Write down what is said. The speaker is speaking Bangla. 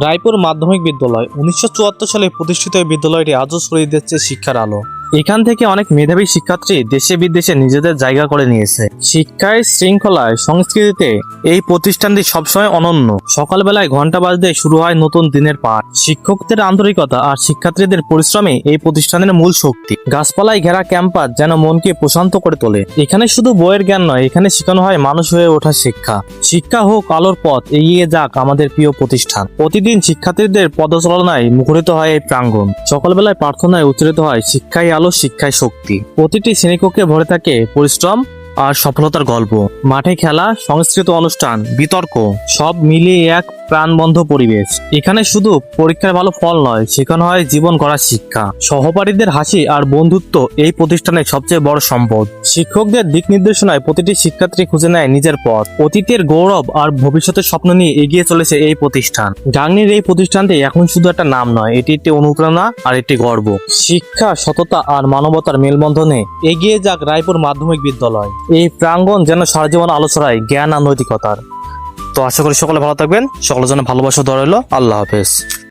রায়পুর মাধ্যমিক বিদ্যালয় 1974 সালে প্রতিষ্ঠিত এই বিদ্যালয়টি আজও ছড়িয়ে দিচ্ছে শিক্ষার আলো। এখান থেকে অনেক মেধাবী শিক্ষার্থী দেশে বিদেশে নিজেদের জায়গা করে নিয়েছে। শিক্ষায়, শৃঙ্খলায়, সংস্কৃতিতে এই প্রতিষ্ঠানটি সবসময় অনন্য। সকালবেলায় ঘন্টা বাজতে শুরু হয় নতুন দিনের পাঠ। শিক্ষকদের আন্তরিকতা আর শিক্ষার্থীদের পরিশ্রমে এই প্রতিষ্ঠানের মূল শক্তি। গাছপালায় ঘেরা ক্যাম্পাস যেন মনকে প্রশান্ত করে তোলে। এখানে শুধু বইয়ের জ্ঞান নয়, এখানে শেখানো হয় মানুষ হয়ে ওঠার শিক্ষা। শিক্ষা হোক আলোর পথ, এগিয়ে যাক আমাদের প্রিয় প্রতিষ্ঠান। প্রতিদিন শিক্ষার্থীদের পদচালনায় মুখরিত হয় এই প্রাঙ্গণ। সকালবেলায় প্রার্থনায় উচ্চারিত হয় শিক্ষাই আলো, শিক্ষাই শক্তি। প্রতিটি শ্রেণীকক্ষে ভরে থাকে পরিশ্রম আর সফলতার গল্প। মাঠে খেলা, সংস্কৃত অনুষ্ঠান, বিতর্ক সব মিলিয়ে এক প্রাণবন্ধ পরিবেশ। এখানে শুধু পরীক্ষার ভালো ফল নয়, শেখানো হয় জীবন গড়ার শিক্ষা। সহপাঠীদের হাসি আর বন্ধুত্ব এই প্রতিষ্ঠানের সবচেয়ে বড় সম্পদ। শিক্ষকদের দিক নির্দেশনায় প্রতিটি শিক্ষার্থী খুঁজে নেয় নিজের পথ। অতীতের গৌরব আর ভবিষ্যতের স্বপ্ন নিয়ে এগিয়ে চলেছে এই প্রতিষ্ঠান। গাংনীর এই প্রতিষ্ঠানটি এখন শুধু একটা নাম নয়, এটি একটি অনুপ্রেরণা আর একটি গর্ব। শিক্ষা, সততা আর মানবতার মেলবন্ধনে এগিয়ে যাক রায়পুর মাধ্যমিক বিদ্যালয়। এই প্রাঙ্গণ যেন সারা জীবন আলো ছড়ায় জ্ঞান আর নৈতিকতার। তো আশা করি সকলে ভালো থাকবেন। সকলের জন্য ভালোবাসা দোয়া রইল। আল্লাহ হাফেজ।